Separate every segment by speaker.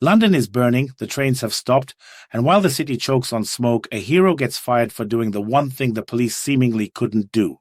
Speaker 1: London is burning, the trains have stopped, and while the city chokes on smoke, a hero gets fired for doing the one thing the police seemingly couldn't do.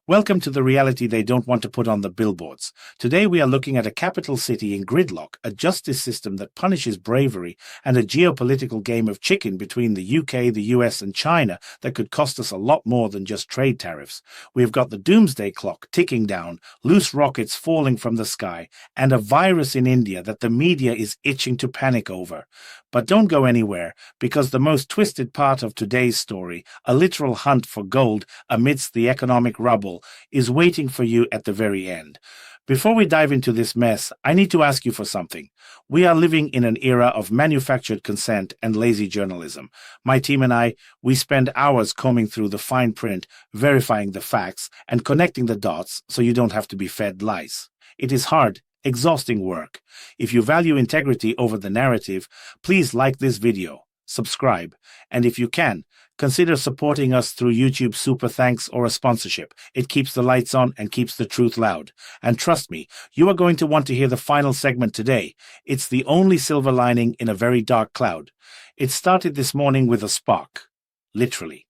Speaker 1: Welcome to the reality they don't want to put on the billboards. Today we are looking at a capital city in gridlock, a justice system that punishes bravery, and a geopolitical game of chicken between the UK, the US and China that could cost us a lot more than just trade tariffs. We've got the Doomsday clock ticking down, loose rockets falling from the sky, and a virus in India that the media is itching to panic over. But don't go anywhere, because the most twisted part of today's story, a literal hunt for gold amidst the economic rubble, is waiting for you at the very end. Before we dive into this mess, I need to ask you for something. We are living in an era of manufactured consent and lazy journalism. My team and I, we spend hours combing through the fine print, verifying the facts, and connecting the dots so you don't have to be fed lies. It is hard, exhausting work. If you value integrity over the narrative, please like this video, subscribe, and if you can, consider supporting us through YouTube Super Thanks or a sponsorship. It keeps the lights on and keeps the truth loud. And trust me, you are going to want to hear the final segment today. It's the only silver lining in a very dark cloud. It started this morning with a spark. Literally.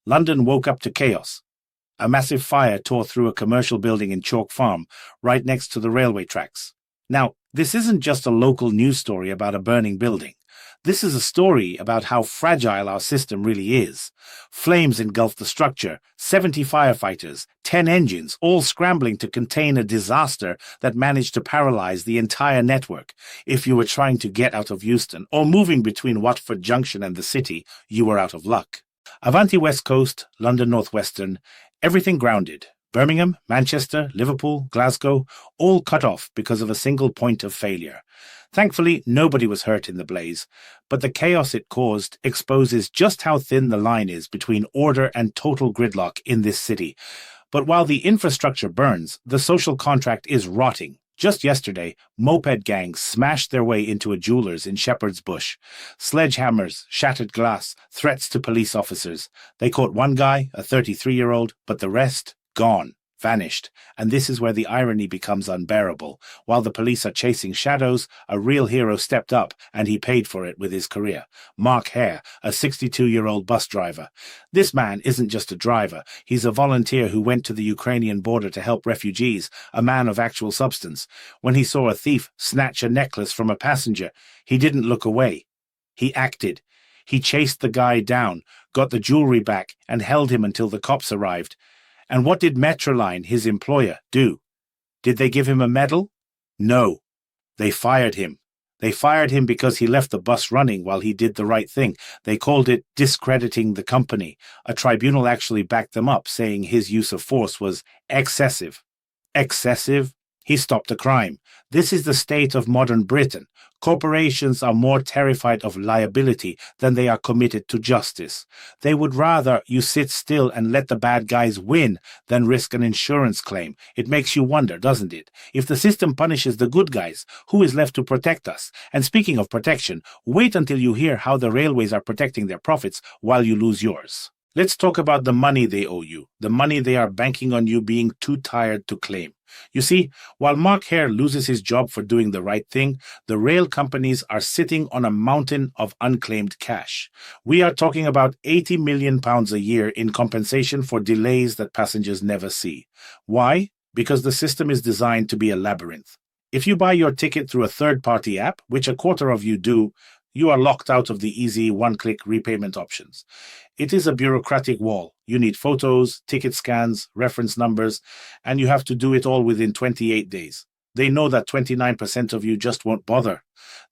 Speaker 1: London woke up to chaos. A massive fire tore through a commercial building in Chalkfarm, right next to the railway tracks. Now, this isn't just a local news story about a burning building. This is a story about how fragile our system really is. Flames engulfed the structure, 70 firefighters, 10 engines, all scrambling to contain a disaster that managed to paralyze the entire network. If you were trying to get out of Euston or moving between Watford Junction and the city, you were out of luck. Avanti West Coast, London Northwestern, everything grounded. Birmingham, Manchester, Liverpool, Glasgow, all cut off because of a single point of failure. Thankfully, nobody was hurt in the blaze, but the chaos it caused exposes just how thin the line is between order and total gridlock in this city. But while the infrastructure burns, the social contract is rotting. Just yesterday, moped gangs smashed their way into a jeweler's in Shepherd's Bush. Sledgehammers, shattered glass, threats to police officers. They caught one guy, a 33-year-old, but the rest, gone, vanished. And this is where the irony becomes unbearable. While the police are chasing shadows, a real hero stepped up, and he paid for it with his career. Hare, a 62-year-old bus driver. This man isn't just a driver. He's a volunteer who went to the Ukrainian border to help refugees, a man of actual substance. When he saw a thief snatch a necklace from a passenger, he didn't look away. He acted. He chased the guy down, got the jewelry back, and held him until the cops arrived. And what did MetroLine, his employer, do? Did they give him a medal? No. They fired him. They fired him because he left the bus running while he did the right thing. They called it discrediting the company. A tribunal actually backed them up, saying his use of force was excessive. Excessive? He stopped the crime. This is the state of modern Britain. Corporations are more terrified of liability than they are committed to justice. They would rather you sit still and let the bad guys win than risk an insurance claim. It makes you wonder, doesn't it? If the system punishes the good guys, who is left to protect us? And speaking of protection, wait until you hear how the railways are protecting their profits while you lose yours. Let's talk about the money they owe you, the money they are banking on you being too tired to claim. You see, while Hare loses his job for doing the right thing, the rail companies are sitting on a mountain of unclaimed cash. We are talking about £80 million a year in compensation for delays that passengers never see. Why? Because the system is designed to be a labyrinth. If you buy your ticket through a third-party app, which a quarter of you do, you are locked out of the easy one-click repayment options. It is a bureaucratic wall. You need photos, ticket scans, reference numbers, and you have to do it all within 28 days. They know that 29% of you just won't bother.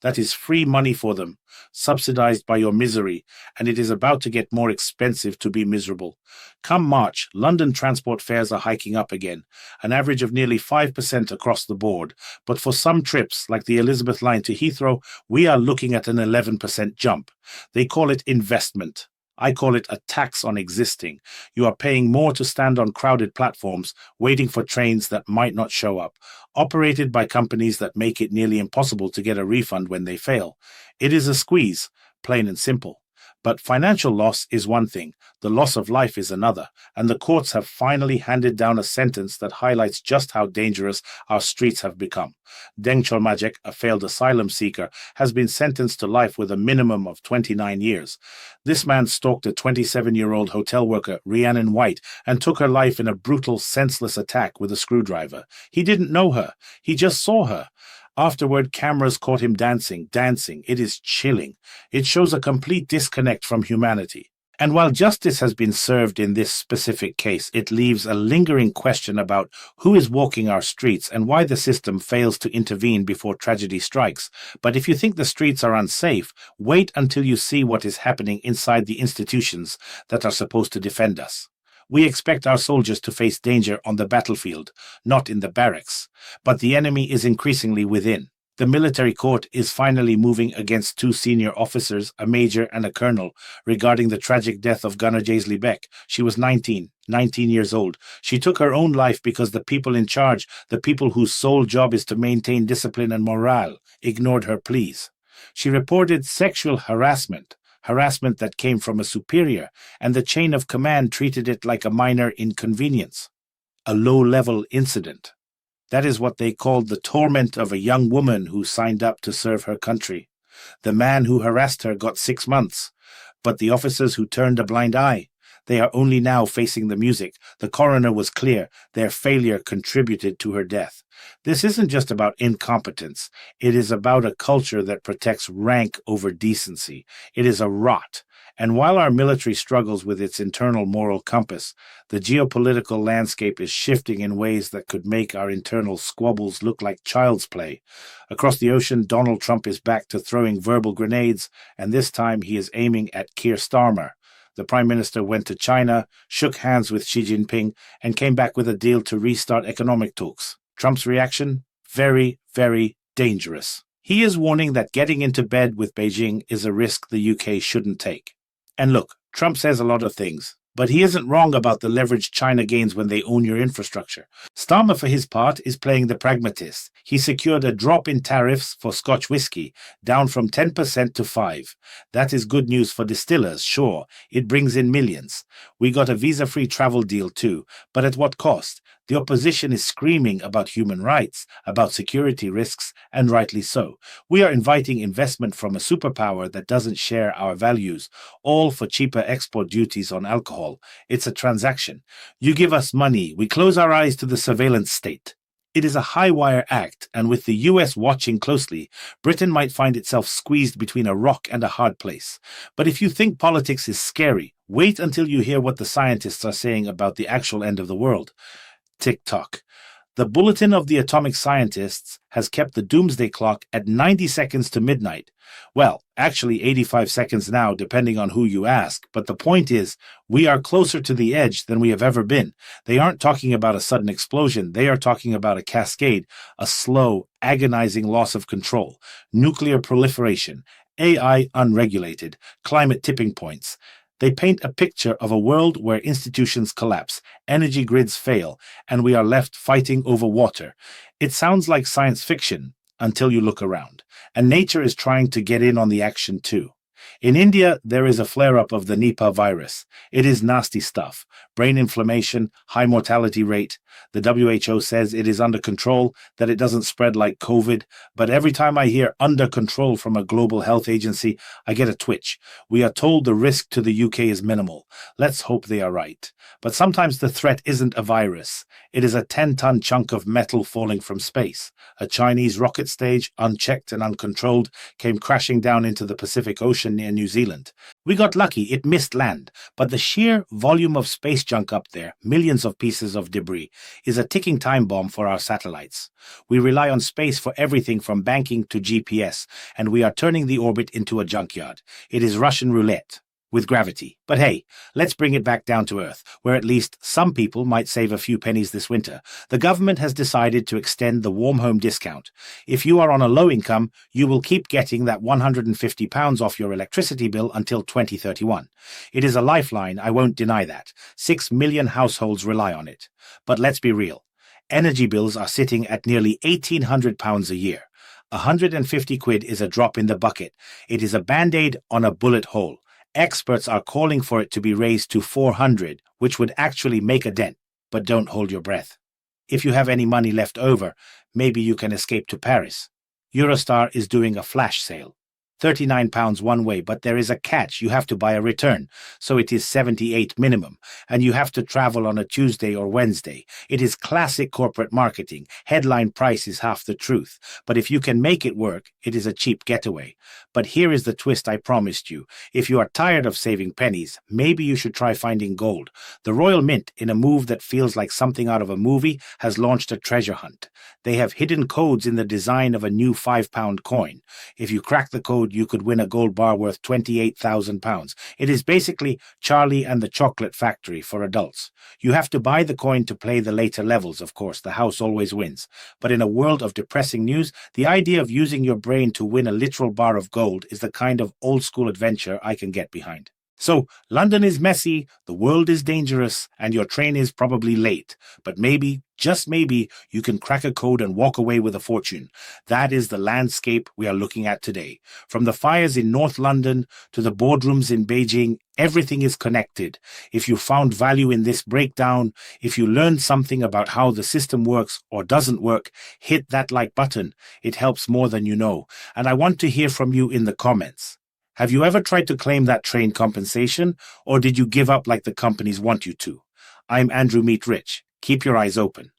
Speaker 1: That is free money for them, subsidized by your misery, and it is about to get more expensive to be miserable. Come March, London transport fares are hiking up again, an average of nearly 5% across the board. But for some trips, like the Elizabeth line to Heathrow, we are looking at an 11% jump. They call it investment. I call it a tax on existing. You are paying more to stand on crowded platforms, waiting for trains that might not show up, operated by companies that make it nearly impossible to get a refund when they fail. It is a squeeze, plain and simple. But financial loss is one thing, the loss of life is another, and the courts have finally handed down a sentence that highlights just how dangerous our streets have become. Deng Cholmajek, a failed asylum seeker, has been sentenced to life with a minimum of 29 years. This man stalked a 27-year-old hotel worker, Rhiannon White, and took her life in a brutal, senseless attack with a screwdriver. He didn't know her. He just saw her. Afterward, cameras caught him dancing. It is chilling. It shows a complete disconnect from humanity. And while justice has been served in this specific case, it leaves a lingering question about who is walking our streets and why the system fails to intervene before tragedy strikes. But if you think the streets are unsafe, wait until you see what is happening inside the institutions that are supposed to defend us. We expect our soldiers to face danger on the battlefield, not in the barracks. But the enemy is increasingly within. The military court is finally moving against two senior officers, a major and a colonel, regarding the tragic death of Gunner Jaisley Beck. She was 19 years old. She took her own life because the people in charge, the people whose sole job is to maintain discipline and morale, ignored her pleas. She reported sexual harassment that came from a superior, and the chain of command treated it like a minor inconvenience, a low-level incident. That is what they called the torment of a young woman who signed up to serve her country. The man who harassed her got 6 months, but the officers who turned a blind eye, they are only now facing the music. The coroner was clear. Their failure contributed to her death. This isn't just about incompetence. It is about a culture that protects rank over decency. It is a rot. And while our military struggles with its internal moral compass, the geopolitical landscape is shifting in ways that could make our internal squabbles look like child's play. Across the ocean, Donald Trump is back to throwing verbal grenades, and this time he is aiming at Keir Starmer. The Prime Minister went to China, shook hands with Xi Jinping, and came back with a deal to restart economic talks. Trump's reaction? Very, very dangerous. He is warning that getting into bed with Beijing is a risk the UK shouldn't take. And look, Trump says a lot of things, but he isn't wrong about the leverage China gains when they own your infrastructure. Starmer, for his part, is playing the pragmatist. He secured a drop in tariffs for Scotch whisky, down from 10% to 5%. That is good news for distillers, sure. It brings in millions. We got a visa-free travel deal too, but at what cost? The opposition is screaming about human rights, about security risks, and rightly so. We are inviting investment from a superpower that doesn't share our values, all for cheaper export duties on alcohol. It's a transaction. You give us money, we close our eyes to the surveillance state. It is a high-wire act, and with the US watching closely, Britain might find itself squeezed between a rock and a hard place. But if you think politics is scary, wait until you hear what the scientists are saying about the actual end of the world. Tick-tock. The Bulletin of the Atomic Scientists has kept the Doomsday clock at 90 seconds to midnight. Well, actually 85 seconds now, depending on who you ask. But the point is, we are closer to the edge than we have ever been. They aren't talking about a sudden explosion. They are talking about a cascade, a slow, agonizing loss of control, nuclear proliferation, AI unregulated, climate tipping points. They paint a picture of a world where institutions collapse, energy grids fail, and we are left fighting over water. It sounds like science fiction until you look around. And nature is trying to get in on the action too. In India, there is a flare-up of the Nipah virus. It is nasty stuff. Brain inflammation, high mortality rate. The WHO says it is under control, that it doesn't spread like COVID. But every time I hear under control from a global health agency, I get a twitch. We are told the risk to the UK is minimal. Let's hope they are right. But sometimes the threat isn't a virus. It is a 10-ton chunk of metal falling from space. A Chinese rocket stage, unchecked and uncontrolled, came crashing down into the Pacific Ocean near New Zealand. We got lucky, it missed land, but the sheer volume of space junk up there, millions of pieces of debris, is a ticking time bomb for our satellites. We rely on space for everything from banking to GPS, and we are turning the orbit into a junkyard. It is Russian roulette. With gravity. But hey, let's bring it back down to earth, where at least some people might save a few pennies this winter. The government has decided to extend the warm home discount. If you are on a low income, you will keep getting that £150 off your electricity bill until 2031. It is a lifeline, I won't deny that. 6 million households rely on it. But let's be real. Energy bills are sitting at nearly £1,800 a year. 150 quid is a drop in the bucket. It is a band-aid on a bullet hole. Experts are calling for it to be raised to 400, which would actually make a dent, but don't hold your breath. If you have any money left over, maybe you can escape to Paris. Eurostar is doing a flash sale. £39 one way, but there is a catch. You have to buy a return, so it is 78 minimum, and you have to travel on a Tuesday or Wednesday. It is classic corporate marketing. Headline price is half the truth, but if you can make it work, it is a cheap getaway. But here is the twist I promised you. If you are tired of saving pennies, maybe you should try finding gold. The Royal Mint, in a move that feels like something out of a movie, has launched a treasure hunt. They have hidden codes in the design of a new £5 coin. If you crack the code, you could win a gold bar worth £28,000. It is basically Charlie and the Chocolate Factory for adults. You have to buy the coin to play the later levels, of course. The house always wins. But in a world of depressing news, the idea of using your brain to win a literal bar of gold is the kind of old-school adventure I can get behind. So, London is messy, the world is dangerous, and your train is probably late. But maybe, just maybe, you can crack a code and walk away with a fortune. That is the landscape we are looking at today. From the fires in North London to the boardrooms in Beijing, everything is connected. If you found value in this breakdown, if you learned something about how the system works or doesn't work, hit that like button. It helps more than you know. And I want to hear from you in the comments. Have you ever tried to claim that train compensation, or did you give up like the companies want you to? I'm Andrew Meet Rich. Keep your eyes open.